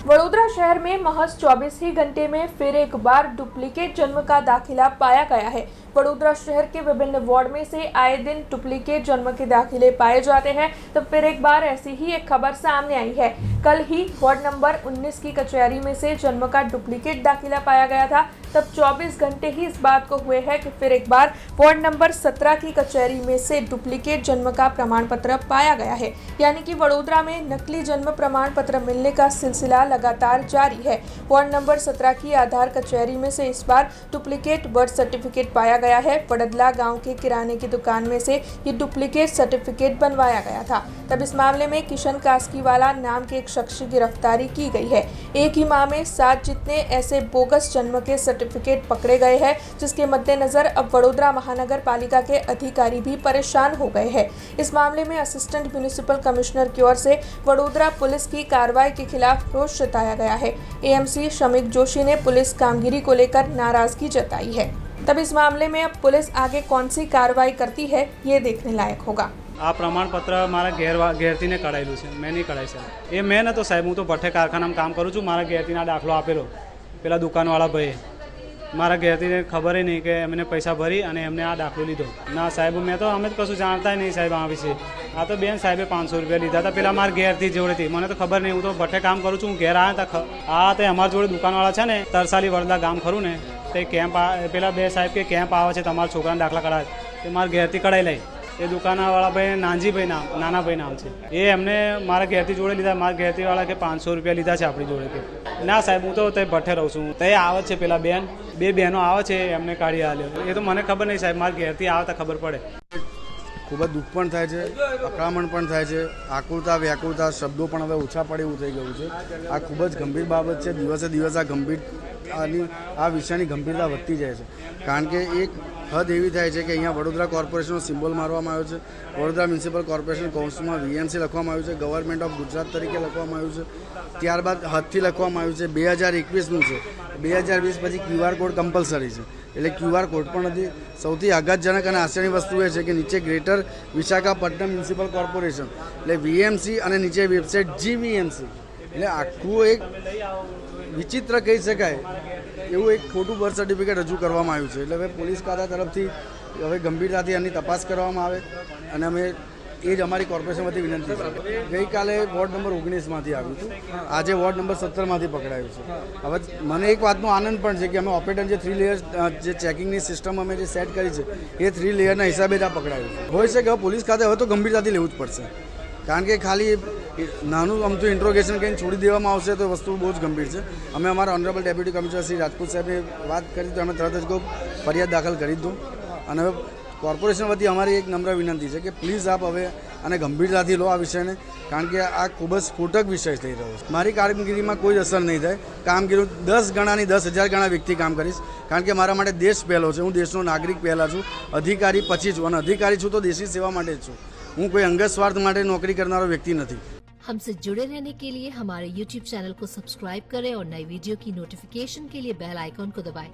वडोदरा शहर में महज 24 ही घंटे में फिर एक बार डुप्लीकेट जन्म का दाखिला पाया गया है। वडोदरा शहर के विभिन्न वार्ड में से आए दिन डुप्लीकेट जन्म के दाखिले पाए जाते हैं, तब फिर एक बार ऐसी ही एक खबर सामने आई है। कल ही वार्ड नंबर 19 की कचहरी में से जन्म का डुप्लीकेट दाखिला पाया गया था। तब 24 घंटे ही इस बात को हुए हैं कि फिर एक बार वार्ड नंबर 17 की कचहरी में से डुप्लीकेट जन्म का प्रमाण पत्र पाया गया है। यानी कि वडोदरा में नकली जन्म प्रमाण पत्र मिलने का सिलसिला लगातार जारी है। वार्ड नंबर 17 की आधार कचहरी में से इस बार डुप्लीकेट बर्थ सर्टिफिकेट पाया गया है। पड़दला गांव के किराने की दुकान में से ये डुप्लीकेट सर्टिफिकेट बनवाया गया था। तब इस मामले में किशन कास्कीवाला नाम के एक शख्स की गिरफ्तारी की गई है। एक ही माह में 7 जितने ऐसे बोगस जन्म के सर्टिफिकेट पकड़े गए हैं, जिसके मद्देनजर अब वडोदरा महानगर पालिका के अधिकारी भी परेशान हो गए हैं। इस मामले में असिस्टेंट म्युनिसिपल कमिश्नर की ओर से वडोदरा पुलिस की कार्रवाई के खिलाफ रोष जताया गया है। एएमसी शमिक जोशी ने पुलिस कामगिरी को लेकर नाराजगी जताई है। तब इस मामले में अब पुलिस आगे कौन सी कार्रवाई करती है, ये देखने लायक होगा। आ प्रमाणपत्र मारा घेरथी ने कढ़ायेलू है, मैं नहीं कढ़ाई साहब। ये मैं तो साहेब हूँ तो भट्टे कारखाना काम करूँ छूँ। मारा घेरथी दाखलो आपेलो पेला दुकानवाळा भाई मारा घेरथी ने खबर ही नहीं कि एमने पैसा भरी और एमने आ दाखलो लीधो ना साहेब। मैं तो अमे तो कशुं जानता ही नहीं साहेब आ विषय। आ तो बेन साहेबे 500 रुपया लीधा था पेला मार घेरथी जोड़े थी, मैंने तो खबर नहीं। हूँ तो भट्टे काम करूँ छूँ, घेर आया था। आ तो अमार जोड़े दुकानवाळा है ने तरसाली वडला गाम खरू ने तो कैम्प पेला बे साहेब के कैम्प आवे छे तमारा छोकराने दाखला कढ़ावे तो मार घेरथी कढ़ाई लाई। ये दुकानवाला भाई नानजी भाई नाम नाना भाई नाम है। ये हमने मारा घेरथी जोड़े लीधा, मारा घेरथी वाला के 500 रुपया लीधा है अपनी जोड़े के। ना साहेब हूँ तो भट्टे रहूँ छूँ तो आवे छे पेला बेन बे बहनों आवे छे एमने काढ़ी आल्यो। ये तो मने खबर नहीं साहेब, मारा घेरथी आवता खबर पड़े। खूब दुख पण थाय छे, अकळामण पण थाय छे, आकुलता व्याकुलता शब्दों पण हवे ओछा पड़े एवुं थई गयुं छे। आ खूब ज गंभीर बाबत छे। दिवसे दिवस आ गंभीर आ विषयनी गंभीरता વધતી જાય છે। કારણ કે એક હદ એવી થાય છે કે અહીંયા વડોદરા કોર્પોરેશનનો સિમ્બોલ મારવામાં આવ્યો છે, વડોદરા મ્યુનિસિપલ કોર્પોરેશન કૌંસમાં વીએમસી લખવામાં આવ્યું છે, ગવર્મેન્ટ ઓફ ગુજરાત તરીકે લખવામાં આવ્યું છે, ત્યારબાદ હદથી લખવામાં આવ્યું છે 2021નું છે। 2020 પછી ક્યુઆર કોડ કમ્પલસરી છે, એટલે ક્યુઆર કોડ પણ નથી। સૌથી આઘાતજનક અને આશ્ચર્યની વસ્તુ એ છે કે નીચે ગ્રેટર વિશાખાપટ્ટનમ મ્યુનિસિપલ કોર્પોરેશન એટલે વીએમસી અને નીચે વેબસાઇટ જીવીએમસી એટલે આખું એક વિચિત્ર કહી શકાય એવું એક ખોટું બર્થ સર્ટિફિકેટ રજૂ કરવામાં આવ્યું છે। એટલે હવે પોલીસ ખાતા તરફથી હવે ગંભીરતાથી એની તપાસ કરવામાં આવે અને અમે એ જ અમારી કોર્પોરેશન વતી વિનંતી છે। ગઈકાલે વોર્ડ નંબર 19માંથી આવ્યું હતું, આજે વોર્ડ નંબર 17માંથી પકડાયું છે। હવે મને એક વાતનો આનંદ પણ છે કે અમે ઓપરેટર જે 3 લેયર જે ચેકિંગની સિસ્ટમ અમે જે સેટ કરી છે એ 3 લેયરના હિસાબે જ આ પકડાયું છે। હોય છે કે પોલીસ ખાતે હવે તો ગંભીરતાથી લેવું જ પડશે, કારણ કે ખાલી નાનું અમથું ઇન્ટ્રોગેશન કરીને છોડી દેવામાં આવશે તો વસ્તુ બહુ જ ગંભીર છે। અમે અમારા honourable deputy commissioner Shri Rajput સાહેબને વાત કરી તો અમે તરત જ ફરિયાદ દાખલ કરી દો। અને હવે કોર્પોરેશન વતી અમારી એક નમ્ર વિનંતી છે કે પ્લીઝ આપ હવે આને ગંભીરતાથી લો આ વિષયને, કારણ કે આ ખૂબ જ સ્ફોટક વિષય થઈ રહ્યો છે। મારી કામગીરીમાં કોઈ અસર નહીં થાય, કામગીરી 10 ગણાની 10,000 ગણા વ્યક્તિ કામ કરીશ, કારણ કે મારા માટે દેશ પહેલો છે। હું દેશનો નાગરિક પહેલા છું, અધિકારી પછી છું, અને અધિકારી છું તો દેશની सेवा માટે જ છું। હું કોઈ અંગત સ્વાર્થ માટે નોકરી કરનારો વ્યક્તિ નથી। हमसे जुड़े रहने के लिए हमारे YouTube चैनल को सब्सक्राइब करें और नई वीडियो की नोटिफिकेशन के लिए बेल आइकॉन को दबाएं।